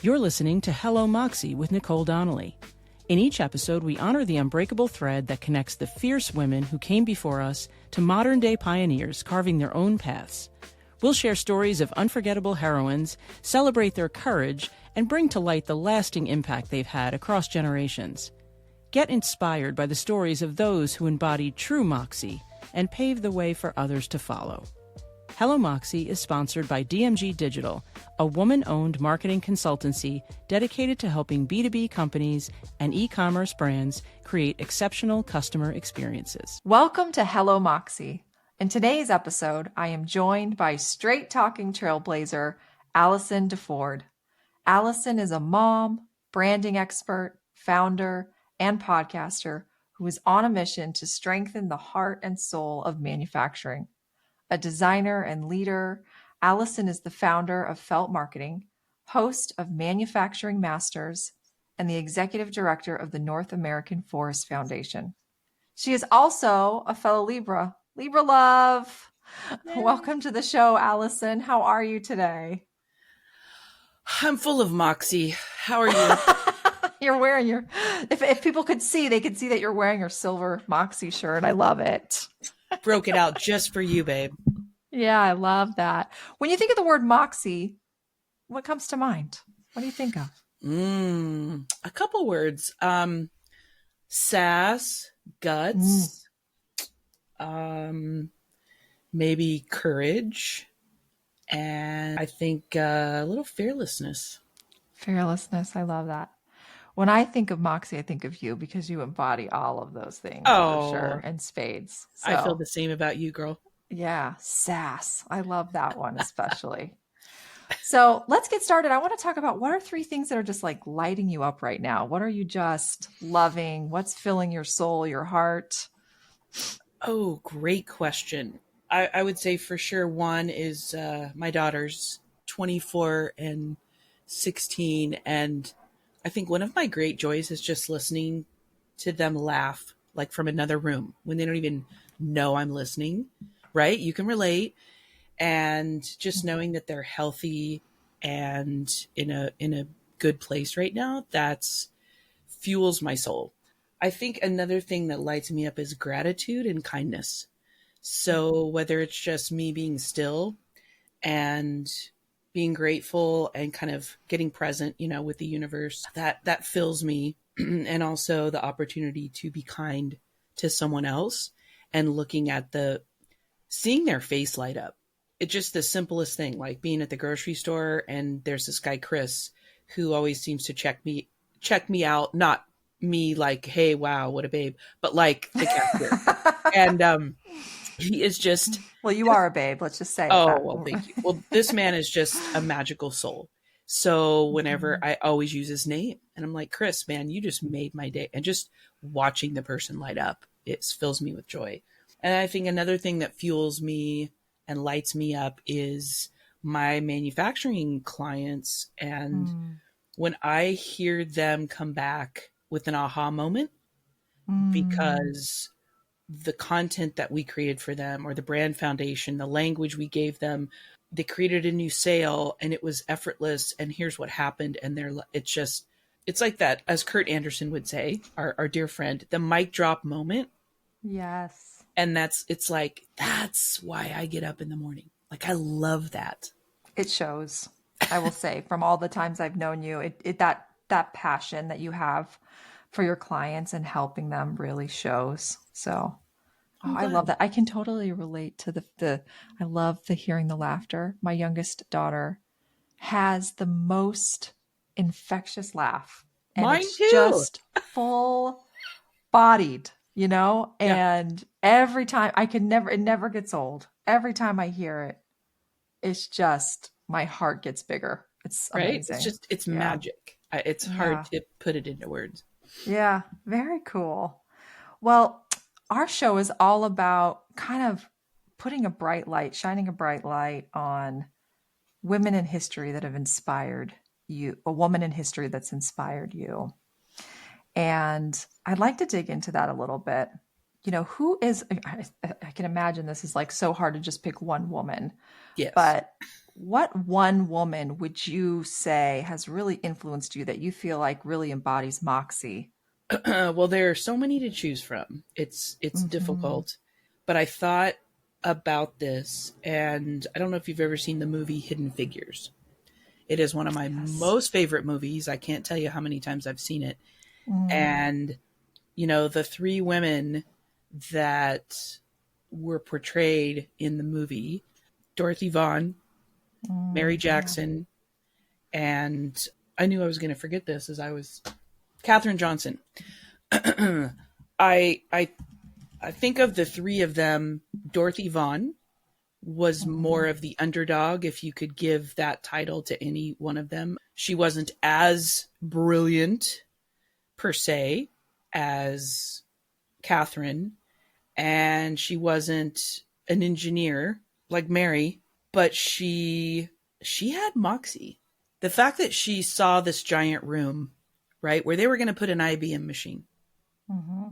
You're listening to Hello Moxie with Nicole Donnelly. In each episode, we honor the unbreakable thread that connects the fierce women who came before us to modern-day pioneers carving their own paths. We'll share stories of unforgettable heroines, celebrate their courage, and bring to light the lasting impact they've had across generations. Get inspired by the stories of those who embodied true Moxie and paved the way for others to follow. Hello Moxie is sponsored by DMG Digital, a woman-owned marketing consultancy dedicated to helping B2B companies and e-commerce brands create exceptional customer experiences. Welcome to Hello Moxie. In today's episode, I am joined by straight-talking trailblazer, Allison DeFord. Allison is a mom, branding expert, founder, and podcaster who is on a mission to strengthen the heart and soul of manufacturing. A designer and leader, Allison is the founder of Felt Marketing, host of Manufacturing Masters, and the executive director of the North American Forest Foundation. She is also a fellow Libra. Libra love. Yay. Welcome to the show, Allison. How are you today? I'm full of Moxie. How are you? You're wearing your, if people could see, they could see that you're wearing your silver Moxie shirt. I love it. Broke it out just for you, babe. Yeah, I love that. When you think of the word Moxie, what comes to mind? What do you think of? A couple words. Sass, guts, maybe courage, and I think a little fearlessness. Fearlessness. I love that. When I think of Moxie, I think of you because you embody all of those things for sure, and spades. So, I feel the same about you, girl. Yeah, sass. I love that one especially. So let's get started. I want to talk about what are 3 things that are just like lighting you up right now? What are you just loving? What's filling your soul, your heart? Oh, great question. I would say for sure one is my daughters, 24 and 16, and I think one of my great joys is just listening to them laugh, like from another room when they don't even know I'm listening, right? You can relate. And just knowing that they're healthy and in a good place right now, that's fuels my soul. I think another thing that lights me up is gratitude and kindness. So whether it's just me being still and being grateful and kind of getting present, with the universe, that fills me. And also the opportunity to be kind to someone else and looking at seeing their face light up. It's just the simplest thing, like being at the grocery store and there's this guy, Chris, who always seems to check me out, not me like, hey, wow, what a babe, but like the cashier. And he is just... Well, you are a babe. Let's just say. Oh, that. Well, thank you. Well, this man is just a magical soul. So whenever I always use his name and I'm like, Chris, man, you just made my day. And just watching the person light up, it fills me with joy. And I think another thing that fuels me and lights me up is my manufacturing clients. And when I hear them come back with an aha moment, because the content that we created for them or the brand foundation, the language we gave them, they created a new sale and it was effortless. And here's what happened. And it's like that, as Kurt Anderson would say, our dear friend, the mic drop moment. Yes. And that's why I get up in the morning. Like, I love that. It shows, I will say, from all the times I've known you, that passion that you have for your clients and helping them really shows. So I love that. I can totally relate to I love hearing the laughter. My youngest daughter has the most infectious laugh. And Mine it's too. Just full bodied. And every time it never gets old. Every time I hear it, it's just, my heart gets bigger. It's amazing. Right? It's magic. It's hard to put it into words. Yeah. Very cool. Well, our show is all about kind of shining a bright light on women in history that have inspired you, a woman in history that's inspired you. And I'd like to dig into that a little bit. Who is, I can imagine this is like so hard to just pick one woman. Yes. But What one woman would you say has really influenced you that you feel like really embodies Moxie? Well, there are so many to choose from. It's Hmm. difficult, but I thought about this, and I don't know if you've ever seen the movie Hidden Figures. It is one of my Yes. most favorite movies. I can't tell you how many times I've seen it. Mm, And the three women that were portrayed in the movie, Dorothy Vaughan, Mary yeah. Jackson, and I knew I was going to forget this as I was Katherine Johnson. I I I think of the three of them, Dorothy Vaughan was more Hmm. of the underdog, if you could give that title to any one of them. She wasn't as brilliant per se as Catherine, and she wasn't an engineer like Mary, but she had moxie. The fact that she saw this giant room, right, where they were going to put an IBM machine. Hmm.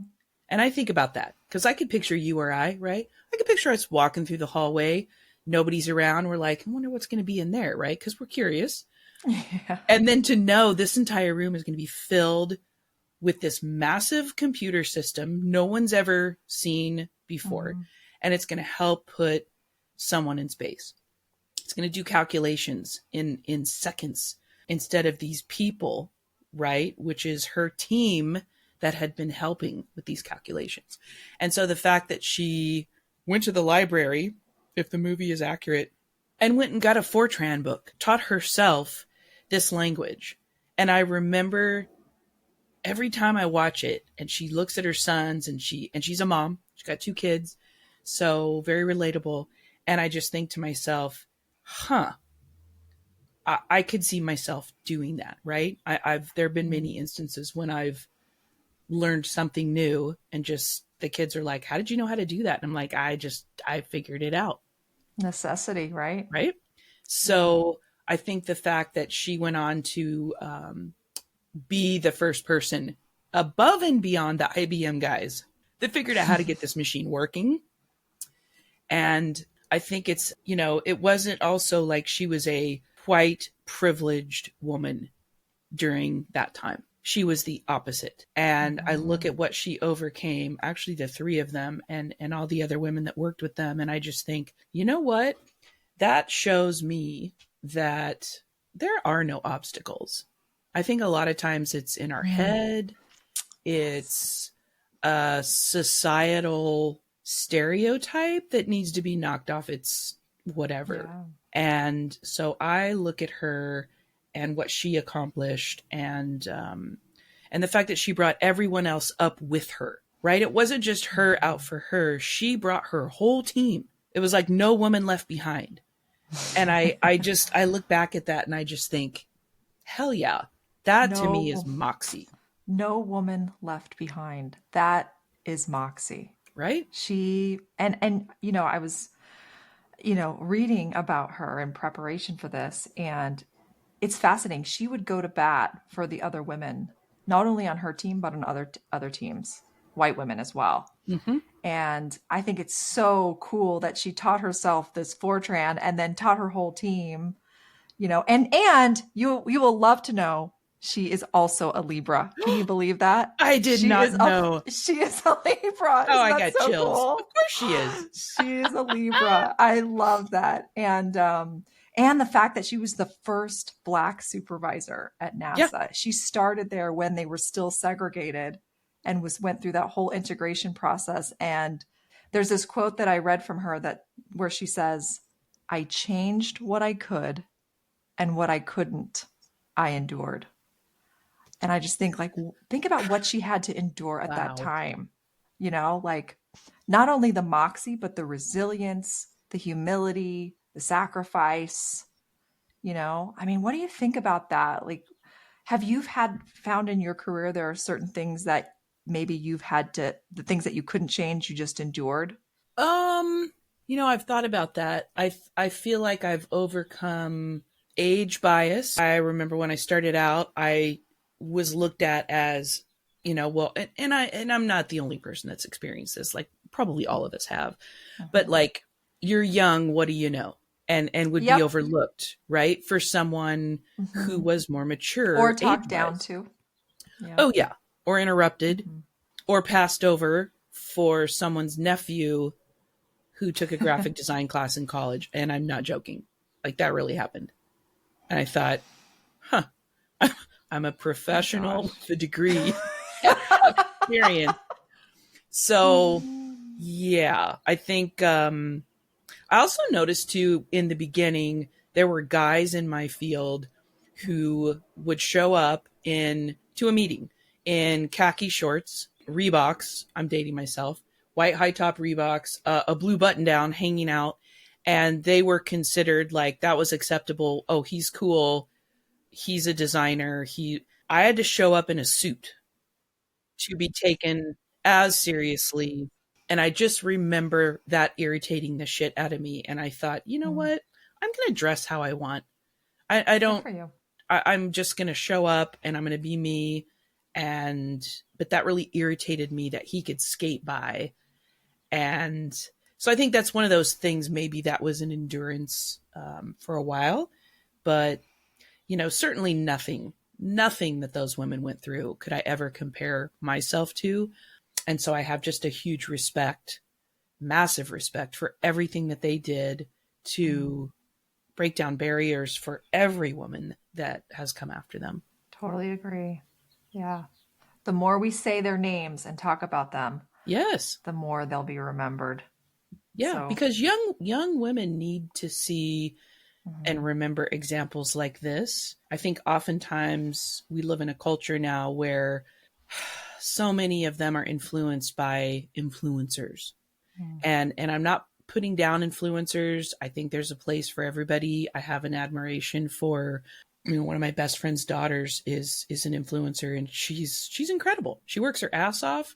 And I think about that because I could picture you or I, right? I could picture us walking through the hallway. Nobody's around. We're like, I wonder what's going to be in there, right? Because we're curious. Yeah. And then to know this entire room is going to be filled with this massive computer system no one's ever seen before. Hmm. And it's going to help put someone in space. It's going to do calculations in seconds instead of these people, right? Which is her team that had been helping with these calculations. And so the fact that she went to the library, if the movie is accurate, and went and got a Fortran book, taught herself this language. And I remember every time I watch it and she looks at her sons and she's a mom. She's got two kids. So very relatable. And I just think to myself, huh, I could see myself doing that, right? I've there have been many instances when I've learned something new and just the kids are like, how did you know how to do that? And I'm like, I figured it out, Necessity, right? right? Yeah. So I think the fact that she went on to be the first person above and beyond the IBM guys that figured out how to get this machine working. And I think it wasn't also like she was a white privileged woman during that time. She was the opposite. And I look Hmm. at what she overcame, actually the three of them and all the other women that worked with them. And I just think, you know what? That shows me that there are no obstacles. I think a lot of times it's in our Mm. head, Yes. it's a societal stereotype that needs to be knocked off its whatever. Yeah. And so I look at her and what she accomplished and the fact that she brought everyone else up with her, right? It wasn't just her out for her. She brought her whole team. It was like no woman left behind. And I look back at that and I just think, hell yeah, that to me is No, moxie, no woman left behind. That is Moxie. right? She and I was reading about her in preparation for this, and it's fascinating. She would go to bat for the other women, not only on her team but on other teams, white women as well. Mm-hmm. And I think it's so cool that she taught herself this Fortran and then taught her whole team, and you will love to know she is also a Libra. Can you believe that? I did She not is a know. she is a Libra. Oh, Isn't I that got so chills. Of cool? course she is. She is a Libra. I love that. And the fact that she was the first Black supervisor at Yeah. NASA. She started there when they were still segregated and went through that whole integration process. And there's this quote that I read from her that where she says, "I changed what I could, and what I couldn't, I endured." And I just think, like, think about what she had to endure at that Wow. time. Like, not only the moxie, but the resilience, the humility, the sacrifice. I mean, what do you think about that? Like, have you had found in your career there are certain things that maybe the things that you couldn't change, you just endured? Um, I've thought about that. I feel like I've overcome age bias. I remember when I started out, I was looked at as, well, and I'm not the only person that's experienced this. Like probably all of us have. But Mhm. like you're young, what do you know? and would be Yep. overlooked, right? For someone who Hmm. was more Or mature talked down age-wise. to. Yeah. Oh yeah, or interrupted Hmm. or passed over for someone's nephew who took a graphic design class in college, and I'm not joking. Like that really happened. And I thought, huh, I'm a Oh professional gosh. with a degree experience. So yeah, I think I also noticed too in the beginning there were guys in my field who would show up in to a meeting in khaki shorts, Reeboks. I'm dating myself. White high top Reeboks, a blue button down hanging out, and they were considered like that was acceptable. Oh, he's cool. He's a designer. I had to show up in a suit to be taken as seriously. And I just remember that irritating the shit out of me. And I thought, you know Mm. what? I'm going to dress how I want. I Good don't, for you. I'm just going to show up and I'm going to be me. But that really irritated me that he could skate by. And so I think that's one of those things, maybe that was an endurance for a while. But, certainly nothing that those women went through could I ever compare myself to. And so I have just a huge respect, massive respect for everything that they did Mm. to break down barriers for every woman that has come after them. Totally agree. Yeah. The more we say their names and talk about them, Yes. the more they'll be remembered. Yeah, So, because young women need to see and mhm. remember examples like this. I think oftentimes we live in a culture now where so many of them are influenced by influencers. Mm. And I'm not putting down influencers. I think there's a place for everybody. I have an admiration for one of my best friend's daughters is an influencer, and she's incredible. She works her ass off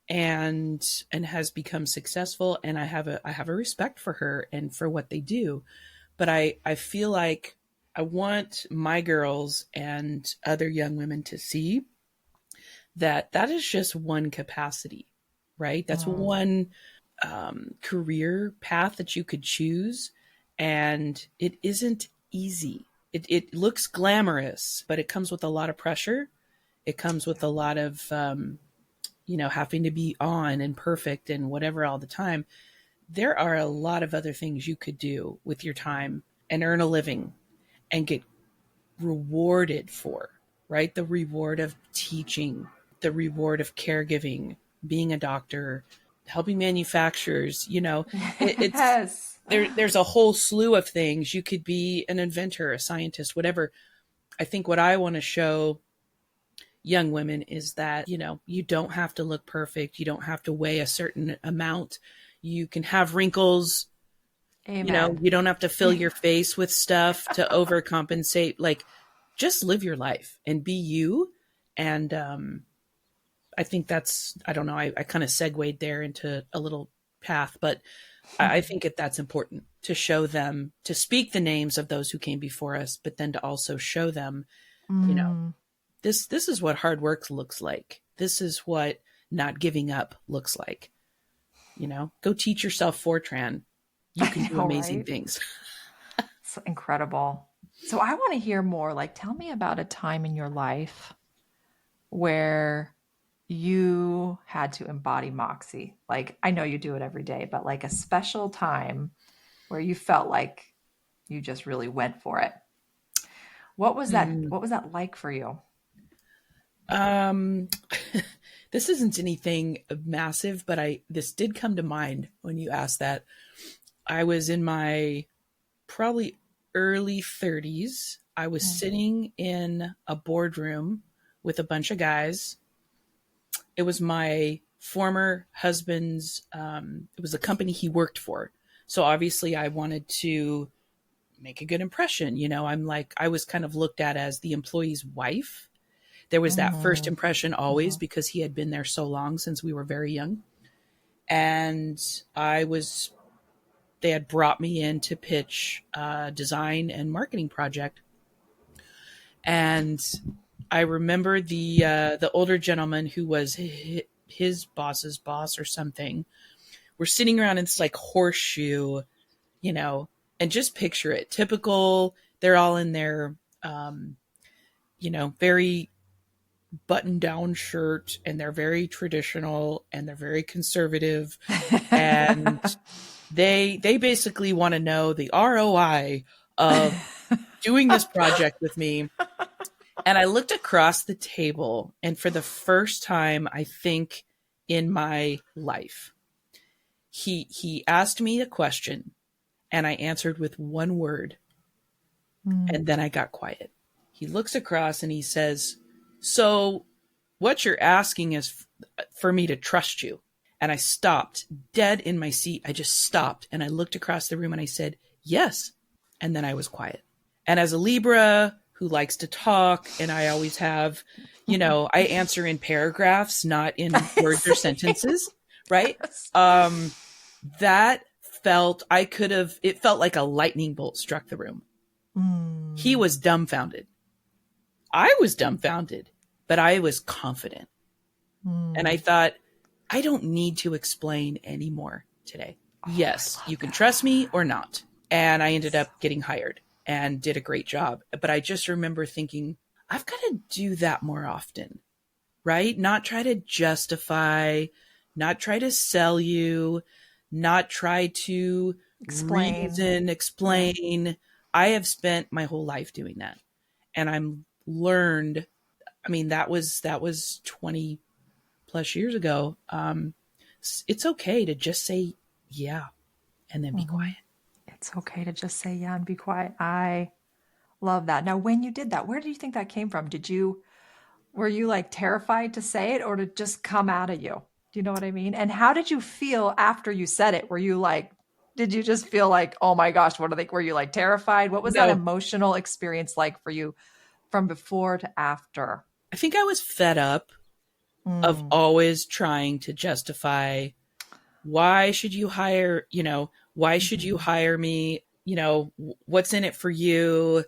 and has become successful, and I have a respect for her and for what they do. But I feel like I want my girls and other young women to see that that is just one capacity, right? That's Mm. one career path that you could choose. And it isn't easy. It looks glamorous, but it comes with a lot of pressure. It comes with Yeah. a lot of, having to be on and perfect and whatever all the time. There are a lot of other things you could do with your time and earn a living and get rewarded for, right? The reward of teaching, the reward of caregiving, being a doctor, helping manufacturers, it's Yes. there's a whole slew of things. You could be an inventor, a scientist, whatever. I think what I want to show young women is that, you don't have to look perfect. You don't have to weigh a certain amount. You can have wrinkles. Amen. You don't have to fill your face with stuff to overcompensate. Like, just live your life and be you. And I think I don't know, I kind of segued there into a little path, but I think that's important to show them, to speak the names of those who came before us, but then to also show them, you know, Mm. this is what hard work looks like. This is what not giving up looks like. Go teach yourself Fortran. You can I do know, amazing right? things. It's incredible. So I want to hear more. Like, tell me about a time in your life where you had to embody Moxie. Like, I know you do it every day, but like a special time where you felt like you just really went for it. What was that? Mm. What was that like for you? Um, this isn't anything massive, but this did come to mind when you asked that. I was in my probably early 30s. I was Mm. sitting in a boardroom with a bunch of guys. It was my former husband's, it was a company he worked for. So obviously I wanted to make a good impression. I was kind of looked at as the employee's wife. There was that first Mm. impression always Mhm. because he had been there so long since we were very young. And I was they had brought me in to pitch a design and marketing project. And I remember the older gentleman who was his boss's boss or something. We're sitting around in this like horseshoe, you know, And just picture it. Typical, they're all in their, very button down shirt, and they're very traditional and they're very conservative. And they basically want to know the ROI of doing this project with me. And I looked across the table, and for the first time, I think in my life, he asked me a question, and I answered with one word, and then I got quiet. He looks across and he says, "So what you're asking is for me to trust you." And I stopped dead in my seat. I just stopped and I looked across the room and I said, "Yes." And then I was quiet. And as a Libra who likes to talk, and I always have, I answer in paragraphs, not in words or sentences, right? That it felt like a lightning bolt struck the room. He was dumbfounded. I was dumbfounded, but I was confident. And I thought, I don't need to explain anymore today. Yes, you can trust me or not. And I ended up getting hired and did a great job. But I just remember thinking, I've got to do that more often, right? Not try to justify, not try to sell you, not try to explain. I have spent my whole life doing that. And I'm learned, that was 20 plus years ago. It's okay to just say, yeah, and then be quiet. It's okay to just say yeah and be quiet. I love that. Now, when you did that, where do you think that came from? Were you like terrified to say it, or did it just come out of you? Do you know what I mean? And how did you feel after you said it? Did you just feel like, oh my gosh, were you like terrified? What was that No, emotional experience like for you from before to after? I think I was fed up of always trying to justify, why should you hire me? What's in it for you?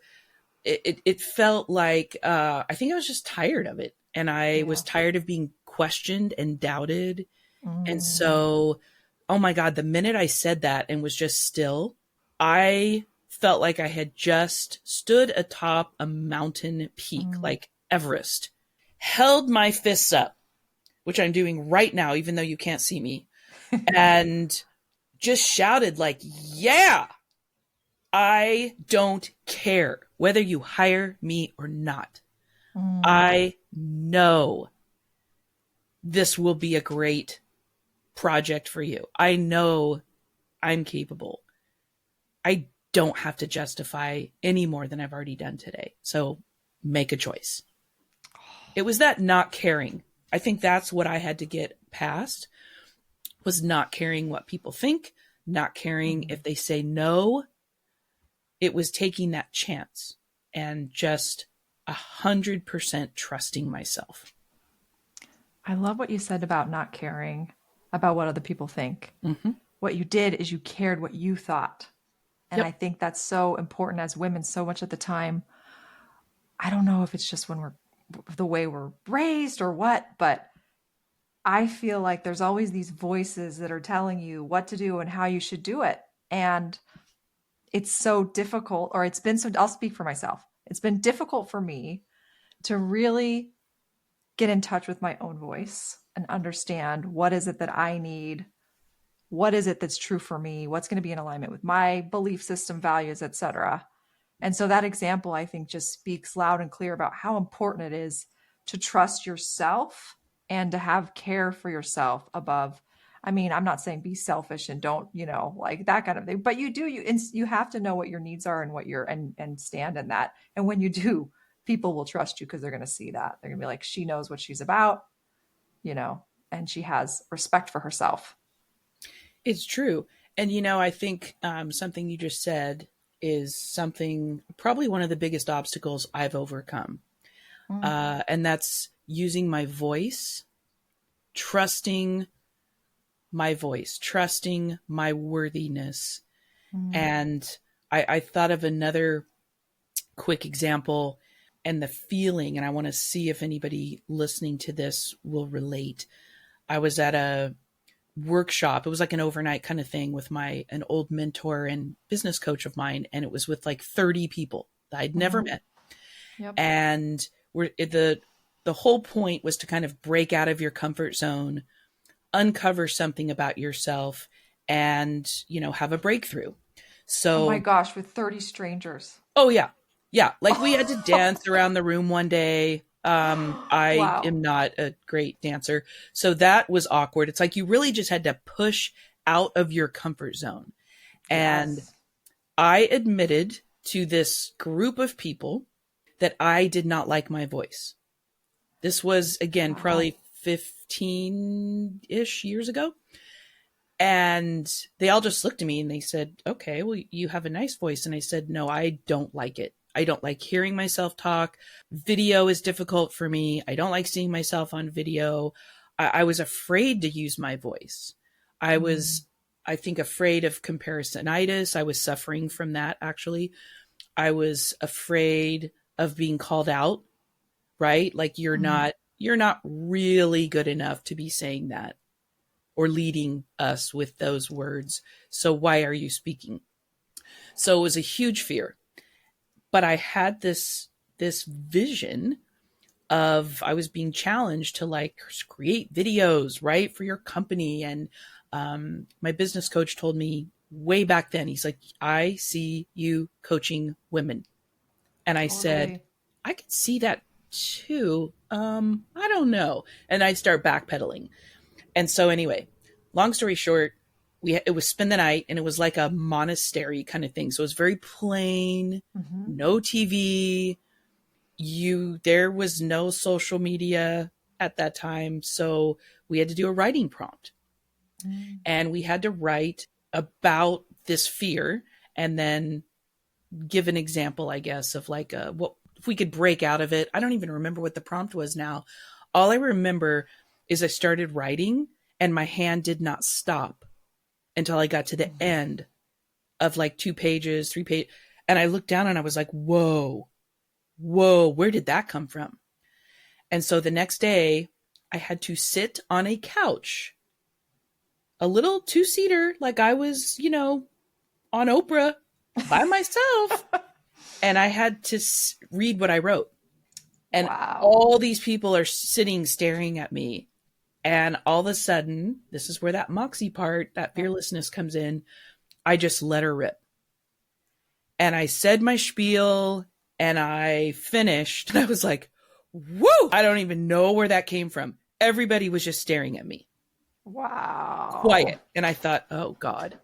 It felt like, I think I was just tired of it. And I was tired of being questioned and doubted. And so, oh my God, the minute I said that and was just still, I felt like I had just stood atop a mountain peak, like Everest, held my fists up, which I'm doing right now, even though you can't see me, and just shouted like, yeah, I don't care whether you hire me or not. I know this will be a great project for you. I know I'm capable. I don't have to justify any more than I've already done today. So make a choice. It was that not caring. I think that's what I had to get past, was not caring what people think, not caring if they say no. It was taking that chance and just 100% trusting myself. I love what you said about not caring about what other people think. What you did is you cared what you thought. And Yep. I think that's so important as women so much at the time. I don't know if it's just when we're the way we're raised or what, but I feel like there's always these voices that are telling you what to do and how you should do it. And it's so difficult, or it's been so, I'll speak for myself. It's been difficult for me to really get in touch with my own voice and understand what is it that I need, what is it that's true for me, what's going to be in alignment with my belief system, values, etc. And so that example, I think, just speaks loud and clear about how important it is to trust yourself and to have care for yourself above. I'm not saying be selfish and don't, like that kind of thing, but you have to know what your needs are and and stand in that. And when you do, people will trust you because they're going to see that. They're going to be like, she knows what she's about, and she has respect for herself. It's true. And, I think something you just said is something, probably one of the biggest obstacles I've overcome. And that's using my voice, trusting my voice, trusting my worthiness. And I thought of another quick example, and the feeling, and I want to see if anybody listening to this will relate. I was at a workshop. It was like an overnight kind of thing with an old mentor and business coach of mine. And it was with like 30 people that I'd never met. Yep. And the whole point was to kind of break out of your comfort zone, uncover something about yourself, and, have a breakthrough. Oh my So, gosh, with 30 strangers. oh yeah. Yeah. Like we had to dance around the room one day. I Wow. am not a great dancer. So that was awkward. It's like you really just had to push out of your comfort zone. And Yes. I admitted to this group of people that I did not like my voice. This was, again, Wow. probably 15-ish years ago. And they all just looked at me and they said, okay, well, you have a nice voice. And I said, no, I don't like it. I don't like hearing myself talk. Video is difficult for me. I don't like seeing myself on video. I was afraid to use my voice. I Mm. was, I think, afraid of comparisonitis. I was suffering from that, actually. I was afraid of being called out, right? Like Mm. you're not really good enough to be saying that or leading us with those words. So why are you speaking? So it was a huge fear. But I had this vision of I was being challenged to like create videos, right, for your company. And my business coach told me way back then, he's like, I see you coaching women. And I said, Totally. I could see that too. I don't know. And I start backpedaling. And so anyway, long story short, it was spend the night and it was like a monastery kind of thing. So it was very plain, Mm-hmm. no TV. There was no social media at that time. So we had to do a writing prompt Mm. and we had to write about this fear and then give an example, I guess, of like what if we could break out of it. I don't even remember what the prompt was now. All I remember is I started writing and my hand did not stop until I got to the end of like 2 pages, 3 pages. And I looked down and I was like, whoa, where did that come from? And so the next day I had to sit on a couch, a little two-seater, like I was, on Oprah by myself. And I had to read what I wrote. And Wow. all these people are sitting staring at me. And all of a sudden, this is where that Moxie part, that Yep. fearlessness comes in. I just let her rip. And I said my spiel and I finished. And I was like, woo! I don't even know where that came from. Everybody was just staring at me, Wow. quiet. And I thought, oh God,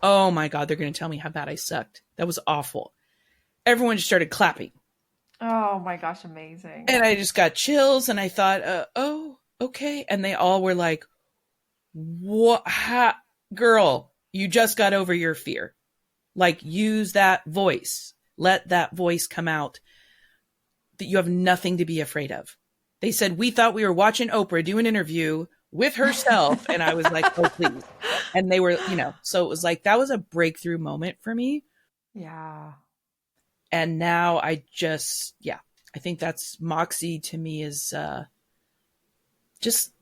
oh my God, they're going to tell me how bad I sucked. That was awful. Everyone just started clapping. Oh my gosh, amazing. And I just got chills and I thought, oh, okay. And they all were like, what? Girl, you just got over your fear. Like, use that voice. Let that voice come out. That you have nothing to be afraid of. They said, we thought we were watching Oprah do an interview with herself. And I was like, oh, please. And they were, so it was like, that was a breakthrough moment for me. Yeah. And now I think that's Moxie to me is just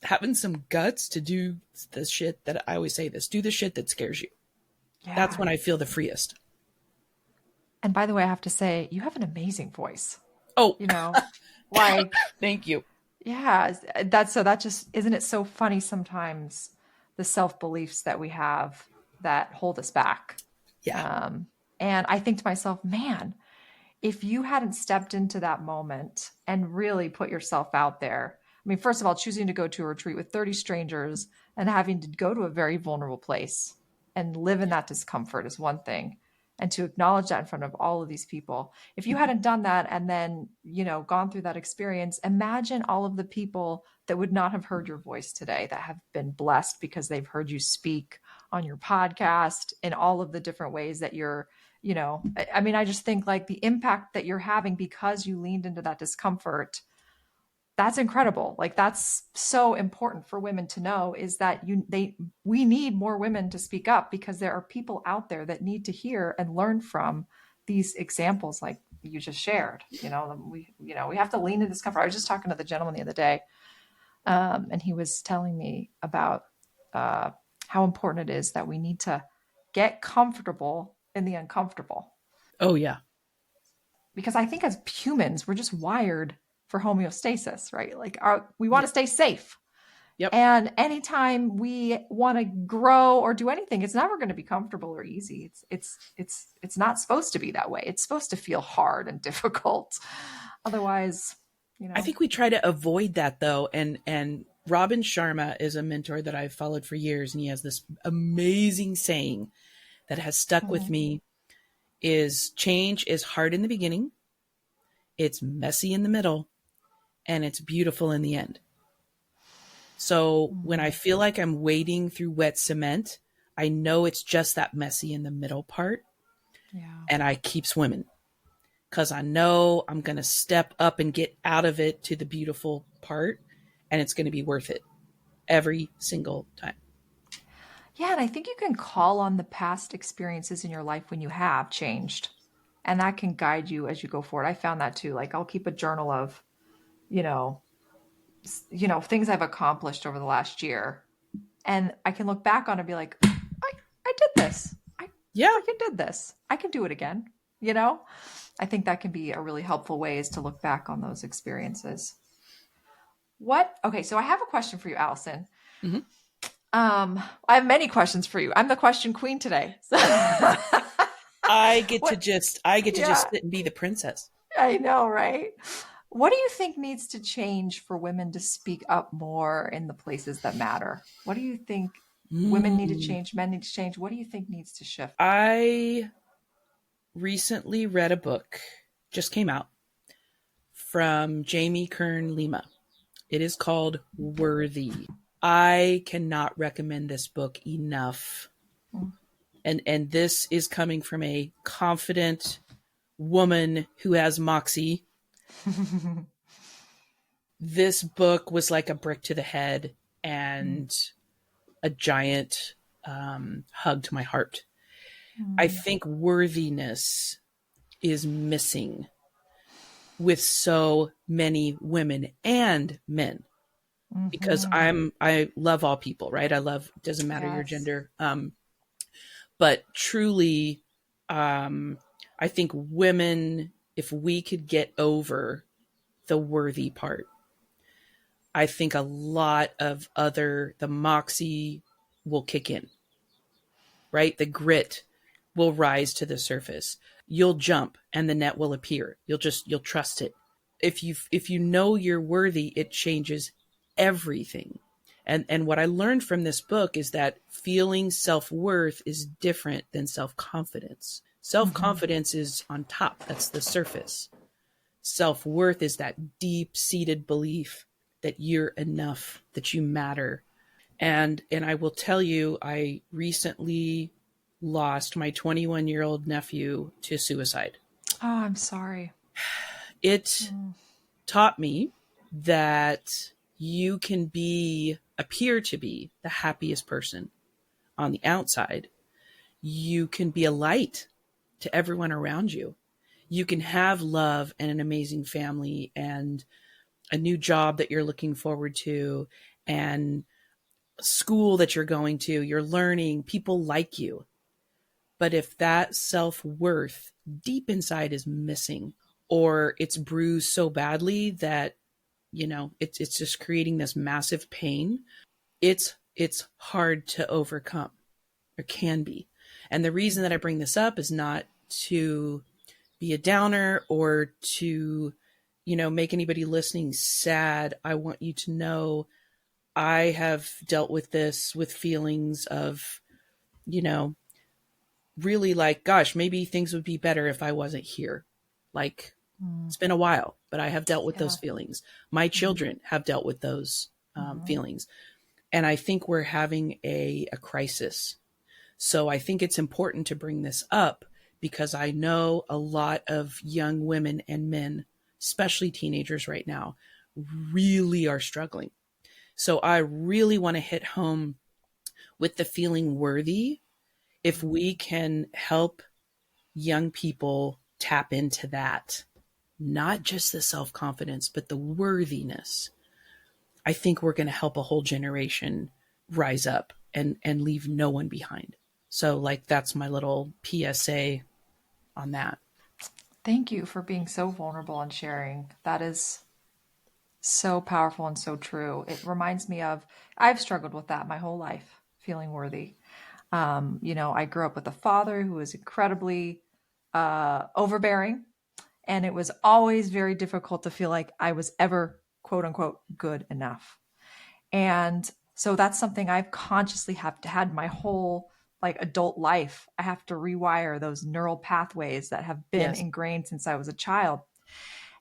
having some guts to do the shit that I always say this, do the shit that scares you. That's Yeah. when I feel the freest. And by the way, I have to say, you have an amazing voice. Oh, You know, like, thank you. yeah, that just, isn't it so funny sometimes the self-beliefs that we have that hold us back? Yeah. Um, and I think to myself, man, if you hadn't stepped into that moment and really put yourself out there, I mean, first of all, choosing to go to a retreat with 30 strangers and having to go to a very vulnerable place and live in that discomfort is one thing. And to acknowledge that in front of all of these people. If you hadn't done that and then, gone through that experience, imagine all of the people that would not have heard your voice today that have been blessed because they've heard you speak on your podcast in all of the different ways that you're, I mean, I just think like the impact that you're having because you leaned into that discomfort, that's incredible. Like that's so important for women to know is that we need more women to speak up because there are people out there that need to hear and learn from these examples like you just shared. We have to lean into discomfort. I was just talking to the gentleman the other day, and he was telling me about uh, how important it is that we need to get comfortable in the uncomfortable. Oh, yeah. Because I think as humans, we're just wired for homeostasis, right? Like we want Yeah. to stay safe. Yep. And anytime we want to grow or do anything, it's never going to be comfortable or easy. It's not supposed to be that way. It's supposed to feel hard and difficult. Otherwise, I think we try to avoid that though. And Robin Sharma is a mentor that I've followed for years. And he has this amazing saying that has stuck with me is change is hard in the beginning. It's messy in the middle and it's beautiful in the end. So when I feel like I'm wading through wet cement, I know it's just that messy in the middle part. Yeah. And I keep swimming because I know I'm going to step up and get out of it to the beautiful part. And it's going to be worth it every single time. Yeah, and I think you can call on the past experiences in your life when you have changed. And that can guide you as you go forward. I found that too. Like I'll keep a journal of, you know, things I've accomplished over the last year. And I can look back on it and be like, I did this. I Yeah. freaking did this. I can do it again. You know? I think that can be a really helpful way is to look back on those experiences. Okay, so I have a question for you, Allison. Mm-hmm. I have many questions for you. I'm the question queen today. I get to just sit and be the princess. I know, right? What do you think needs to change for women to speak up more in the places that matter? What do you think women need to change, men need to change? What do you think needs to shift? I recently read a book, just came out, from Jamie Kern Lima. It is called Worthy. I cannot recommend this book enough. And this is coming from a confident woman who has moxie. This book was like a brick to the head and a giant hug to my heart. I think worthiness is missing with so many women and men because I love all people, right? Doesn't matter your gender. But truly, I think women, if we could get over the worthy part, I think a lot of the moxie will kick in, right? The grit will rise to the surface. You'll jump and the net will appear. You'll trust it. If you know you're worthy, it changes everything. And what I learned from this book is that feeling self-worth is different than self-confidence. Self-confidence is on top. That's the surface. Self-worth is that deep-seated belief that you're enough, that you matter. And I will tell you, I recently lost my 21-year-old nephew to suicide. Oh, I'm sorry. It taught me that you can appear to be the happiest person on the outside. You can be a light to everyone around you. You can have love and an amazing family and a new job that you're looking forward to and school that you're going to, you're learning, people like you. But if that self-worth deep inside is missing or it's bruised so badly that, it's just creating this massive pain, it's hard to overcome or can be. And the reason that I bring this up is not to be a downer or to, make anybody listening sad. I want you to know I have dealt with this with feelings of, really like, gosh, maybe things would be better if I wasn't here. Like, it's been a while, but I have dealt with those feelings. My children have dealt with those feelings. And I think we're having a crisis. So I think it's important to bring this up because I know a lot of young women and men, especially teenagers right now, really are struggling. So I really want to hit home with the feeling worthy. If we can help young people tap into that, not just the self-confidence, but the worthiness, I think we're going to help a whole generation rise up and leave no one behind. So like that's my little PSA on that. Thank you for being so vulnerable and sharing. That is so powerful and so true. It reminds me of, I've struggled with that my whole life, feeling worthy. I grew up with a father who was incredibly overbearing, and it was always very difficult to feel like I was ever, quote unquote, good enough. And so that's something I've consciously have to had my whole like adult life. I have to rewire those neural pathways that have been Yes. ingrained since I was a child.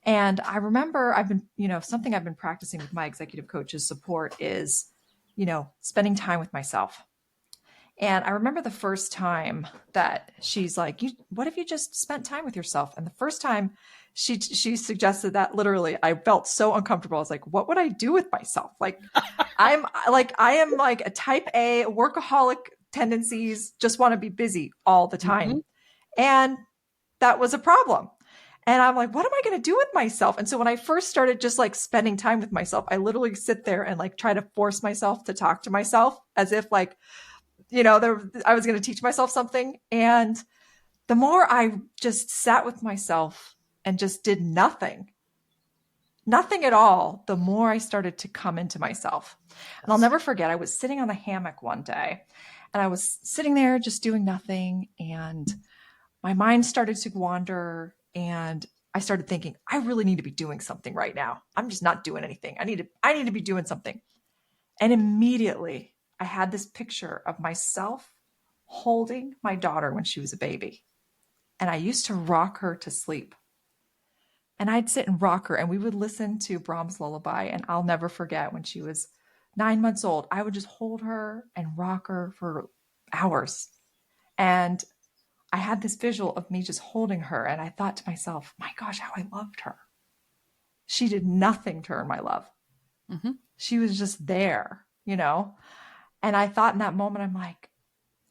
And I remember I've been, something I've been practicing with my executive coach's support is, spending time with myself. And I remember the first time that she's like, what if you just spent time with yourself? And the first time she suggested that, literally, I felt so uncomfortable. I was like, what would I do with myself? I am like a type A workaholic tendencies, just want to be busy all the Mm-hmm. time. And that was a problem. And I'm like, what am I going to do with myself? And so when I first started just like spending time with myself, I literally sit there and like try to force myself to talk to myself as if like, I was going to teach myself something. And the more I just sat with myself and just did nothing at all, the more I started to come into myself. And I'll never forget, I was sitting on the hammock one day and I was sitting there just doing nothing. And my mind started to wander and I started thinking, I really need to be doing something right now. I'm just not doing anything. I need to be doing something. And immediately I had this picture of myself holding my daughter when she was a baby. And I used to rock her to sleep. And I'd sit and rock her and we would listen to Brahms' lullaby. And I'll never forget when she was 9 months old, I would just hold her and rock her for hours. And I had this visual of me just holding her. And I thought to myself, my gosh, how I loved her. She did nothing to earn my love. Mm-hmm. She was just there. And I thought in that moment, I'm like,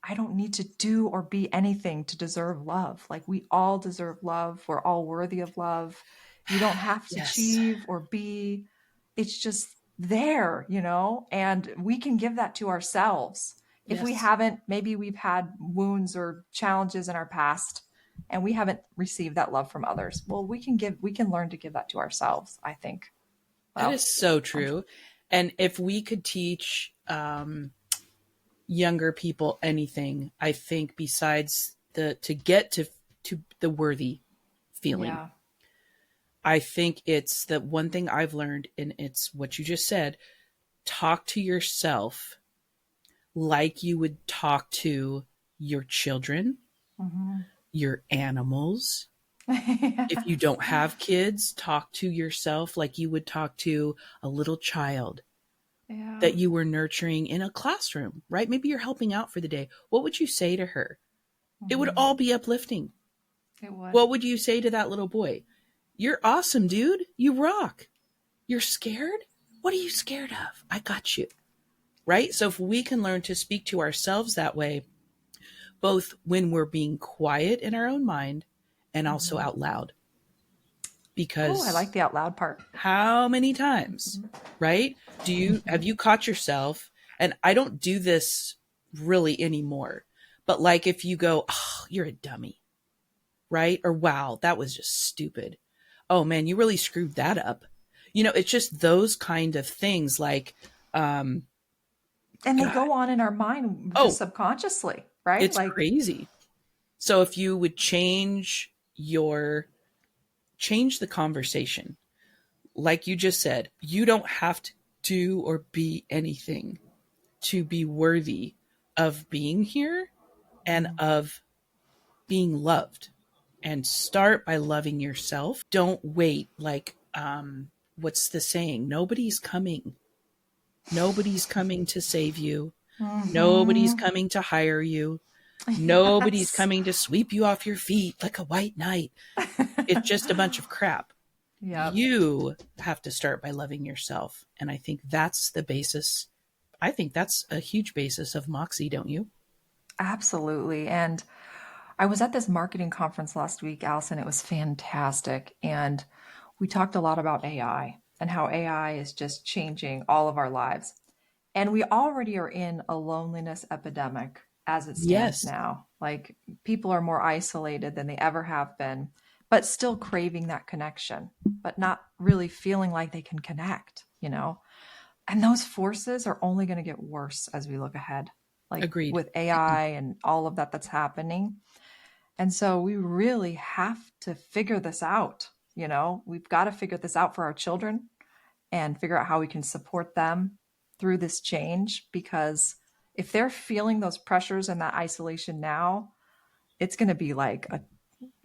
I don't need to do or be anything to deserve love. Like we all deserve love. We're all worthy of love. You don't have to Yes. achieve or be, it's just there. And we can give that to ourselves. If we Yes. haven't, maybe we've had wounds or challenges in our past and we haven't received that love from others. Well, we can learn to give that to ourselves, I think. That Well, is so I'm, true. And if we could teach younger people anything, I think besides the to get to the worthy feeling, yeah. I think it's the one thing I've learned, and it's what you just said: talk to yourself like you would talk to your children, Mm-hmm. your animals. If you Yes. don't have kids, talk to yourself like you would talk to a little child Yeah. that you were nurturing in a classroom, right? Maybe you're helping out for the day. What would you say to her? It would Mm-hmm. all be uplifting. It would. What would you say to that little boy? You're awesome, dude. You rock. You're scared? What are you scared of? I got you. Right? So if we can learn to speak to ourselves that way, both when we're being quiet in our own mind and also Mm-hmm. out loud. Oh, I like Because the out loud part. how many times, right? Do you Mm-hmm. have you caught yourself? And I don't do this really anymore. But like if you go, "Oh, you're a dummy." Right? Or wow, that was just stupid. Oh man, you really screwed that up. It's just those kind of things like um And they God. go on in our mind just Oh, subconsciously, right? it's Like, crazy. So if you would change the conversation, like you just said, you don't have to do or be anything to be worthy of being here and mm, of being loved. And start by loving yourself. Don't wait. Like, what's the saying? Nobody's coming to save you. Nobody's mm-hmm. coming to hire you. Nobody's Yes. coming to sweep you off your feet like a white knight. It's just a bunch of crap. Yep. You have to start by loving yourself. And I think that's the basis. I think that's a huge basis of Moxie, don't you? Absolutely. And I was at this marketing conference last week, Allison. It was fantastic. And we talked a lot about AI and how AI is just changing all of our lives. And we already are in a loneliness epidemic as it stands Yes, now. Like people are more isolated than they ever have been, but still craving that connection, but not really feeling like they can connect, you know? And those forces are only going to get worse as we look ahead, like agreed. with AI and all of that that's happening. And so we really have to figure this out. You know, we've got to figure this out for our children and figure out how we can support them through this change, because if they're feeling those pressures and that isolation now, it's going to be like a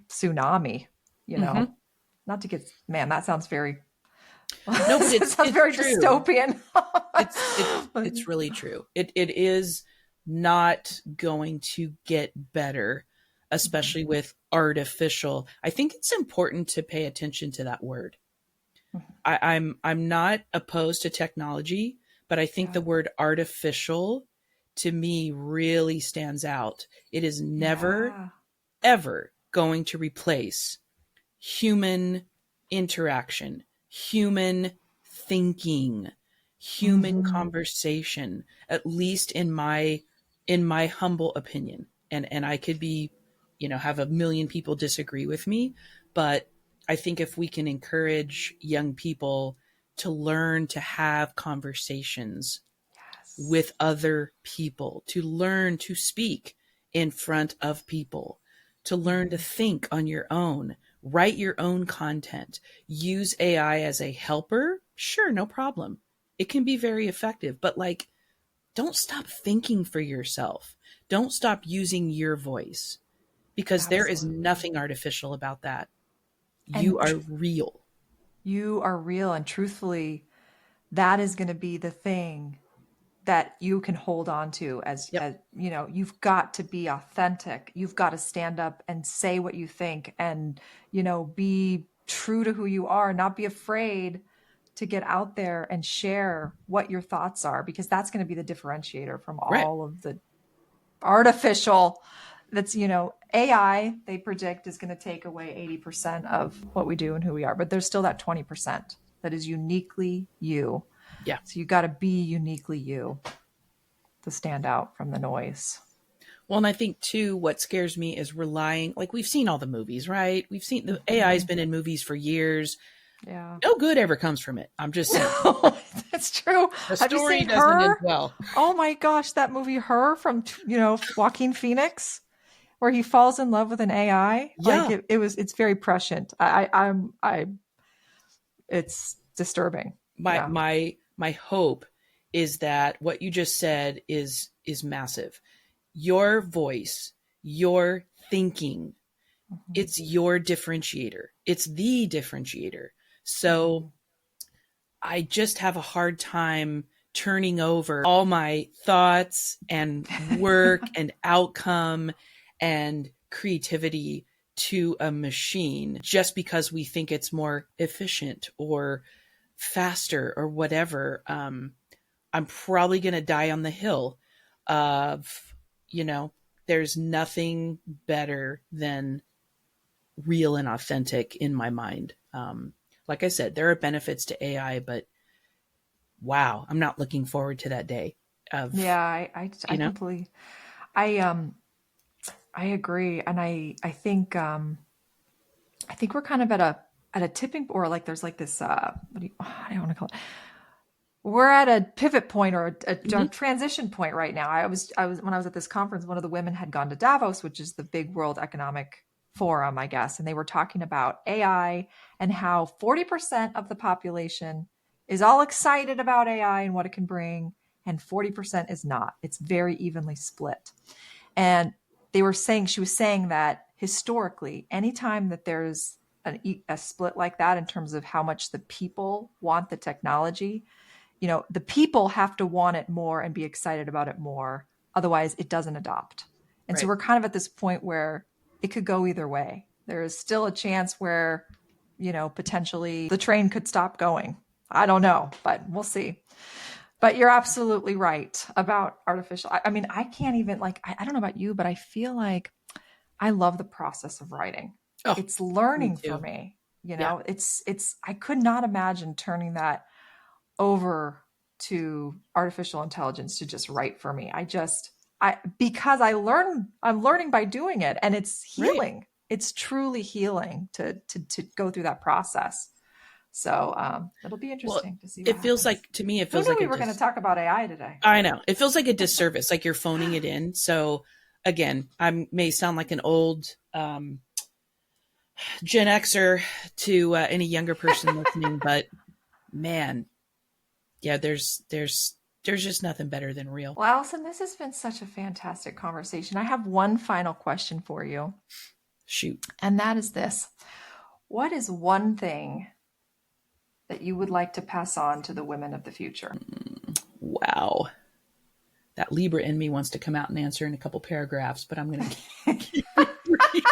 tsunami, you know. Hmm. Not to get, man, that sounds very No, but it sounds it's very true. dystopian. But It's really true. It is not going to get better, mhm, especially with artificial. I think it's important to pay attention to that word. mhm. I'm not opposed to technology, but I think Yeah. the word artificial to me really stands out. It is never, Yeah. ever going to replace human interaction, human thinking, human Hmm. conversation, at least in my humble opinion. And I could be, have a million people disagree with me, but I think if we can encourage young people to learn to have conversations Yes. with other people, to learn to speak in front of people, to learn to Hmm. think on your own, write your own content, use AI as a helper. Sure, no problem. It can be very effective, but like, don't stop thinking for yourself. Don't stop using your voice because there is Absolutely. nothing artificial about that. You And are real. you are real, and truthfully, that is going to be the thing that you can hold on to Yep. as you know, you've got to be authentic. You've got to stand up and say what you think, and be true to who you are, not be afraid to get out there and share what your thoughts are, because that's going to be the differentiator from Right. all of the artificial that's AI, they predict, is going to take away 80% of what we do and who we are, but there's still that 20% that is uniquely you. Yeah. So you got to be uniquely you to stand out from the noise. Well, and I think too, what scares me is relying, like we've seen all the movies, right? We've seen the AI has Mhm. been in movies for years. Yeah. No good ever comes from it. I'm just saying. That's true. The Have you story seen doesn't end Her? well. Oh my gosh, that movie Her from Joaquin Phoenix, where he falls in love with an AI. Like Yeah. it's very prescient. It's disturbing. My Yeah. my my hope is that what you just said is massive. Your voice, your thinking, Mhm. it's your differentiator. It's the differentiator. So Mhm. I just have a hard time turning over all my thoughts and work and outcome and creativity to a machine just because we think it's more efficient or faster or whatever. I'm probably going to die on the hill of, you know, there's nothing better than real and authentic in my mind. Like I said, there are benefits to AI, but wow, I'm not looking forward to that day of, Yeah, I you know, completely I I agree, and I think we're kind of at a tipping, or like there's like this what do you I don't want to call it. We're at a pivot point, or a mhm, transition point right now. I was when I was at this conference, one of the women had gone to Davos, which is the big World Economic Forum, I guess, and they were talking about AI and how 40% of the population is all excited about AI and what it can bring, and 40% is not. It's very evenly split. And she was saying that historically, anytime that there's a split like that in terms of how much the people want the technology, the people have to want it more and be excited about it more. Otherwise, it doesn't adopt. And so right. we're kind of at this point where it could go either way. There is still a chance where, potentially the train could stop going. I don't know, but we'll see. But you're absolutely right about artificial. I mean, I can't even like, I don't know about you, but I feel like I love the process of writing. Oh, It's me learning for too. me. Yeah. I could not imagine turning that over to artificial intelligence to just write for me. Because I'm learning by doing it, and it's Right. healing. It's truly healing to go through that process. So it'll be Well, interesting to see what it feels happens. like, to me, it Who feels knew like we were going to talk about AI today? I know. It feels like a disservice, like you're phoning it in. So again, I may sound like an old Gen Xer to any younger person listening, but man, yeah, there's just nothing better than real. Well, Allison, this has been such a fantastic conversation. I have one final question for you. Shoot. And that is this. What is one thing that you would like to pass on to the women of the future? Wow. That Libra in me wants to come out and answer in a couple paragraphs, but I'm going to keep it brief.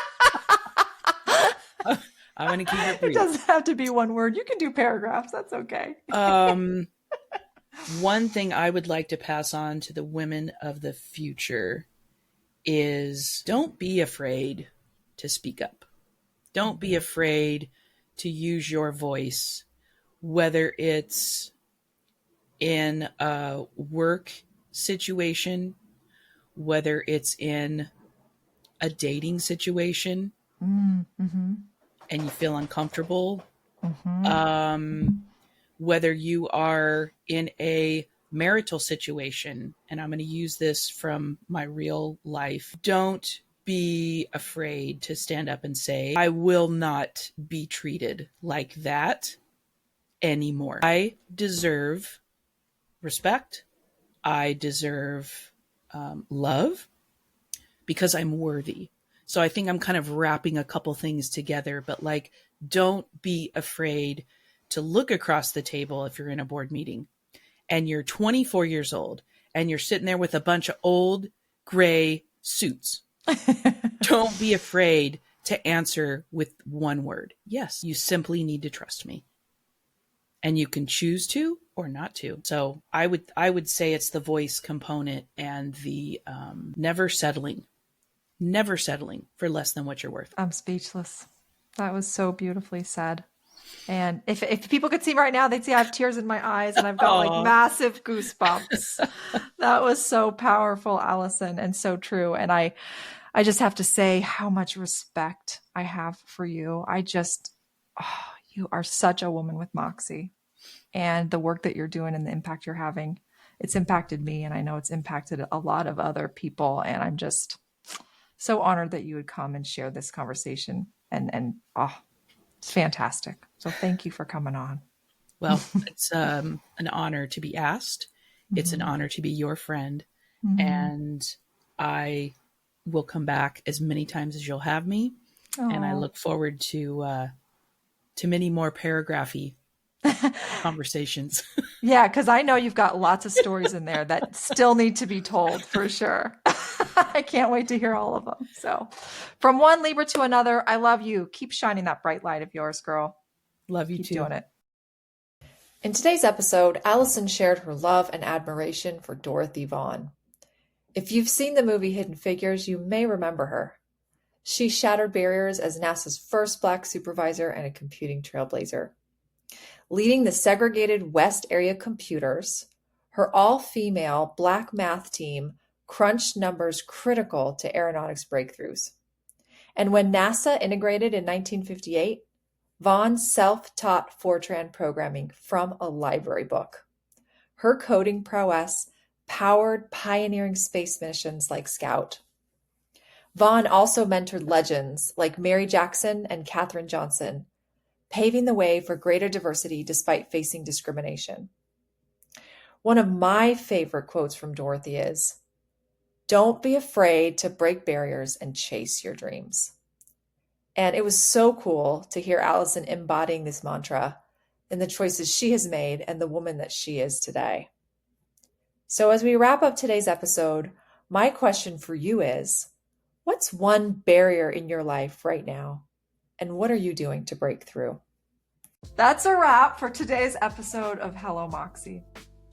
I'm going to keep it brief. It doesn't have to be one word. You can do paragraphs. That's okay. One thing I would like to pass on to the women of the future is don't be afraid to speak up. Don't be afraid to use your voice, whether it's in a work situation, whether it's in a dating situation, Mm-hmm. and you feel uncomfortable, Mm-hmm. whether you are in a marital situation, and I'm going to use this from my real life. Don't be afraid to stand up and say, I will not be treated like that anymore. I deserve respect. I deserve love because I'm worthy. So I think I'm kind of wrapping a couple things together, but like, don't be afraid to look across the table if you're in a board meeting and you're 24 years old and you're sitting there with a bunch of old gray suits. Don't be afraid to answer with one word. Yes, you simply need to trust me. And you can choose to or not to. So I would say it's the voice component and the never settling for less than what you're worth. I'm speechless. That was so beautifully said. And if people could see right now, they'd see I have tears in my eyes and I've got like massive goosebumps. That was so powerful, Allison, and so true. And I just have to say how much respect I have for you. You are such a woman with moxie, and the work that you're doing and the impact you're having, it's impacted me. And I know it's impacted a lot of other people. And I'm just so honored that you would come and share this conversation and it's fantastic. So thank you for coming on. Well, it's an honor to be asked. It's an honor to be your friend. And I will come back as many times as you'll have me. And I look forward to many more paragraphy conversations. Yeah, because I know you've got lots of stories in there that still need to be told for sure. I can't wait to hear all of them. So from one Libra to another, I love you. Keep shining that bright light of yours, girl. Love you Keep too. doing it. In today's episode, Allison shared her love and admiration for Dorothy Vaughan. If you've seen the movie Hidden Figures, you may remember her. She shattered barriers as NASA's first Black supervisor and a computing trailblazer. Leading the segregated West Area computers, her all-female Black math team crunched numbers critical to aeronautics breakthroughs. And when NASA integrated in 1958, Vaughan self-taught Fortran programming from a library book. Her coding prowess powered pioneering space missions like Scout. Vaughan also mentored legends like Mary Jackson and Katherine Johnson, paving the way for greater diversity despite facing discrimination. One of my favorite quotes from Dorothy is, "Don't be afraid to break barriers and chase your dreams." And it was so cool to hear Allison embodying this mantra in the choices she has made and the woman that she is today. So as we wrap up today's episode, my question for you is, what's one barrier in your life right now? And what are you doing to break through? That's a wrap for today's episode of Hello Moxie.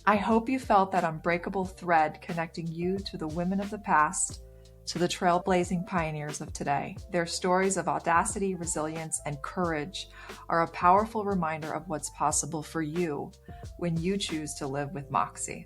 I hope you felt that unbreakable thread connecting you to the women of the past to the trailblazing pioneers of today. Their stories of audacity, resilience, and courage are a powerful reminder of what's possible for you when you choose to live with Moxie.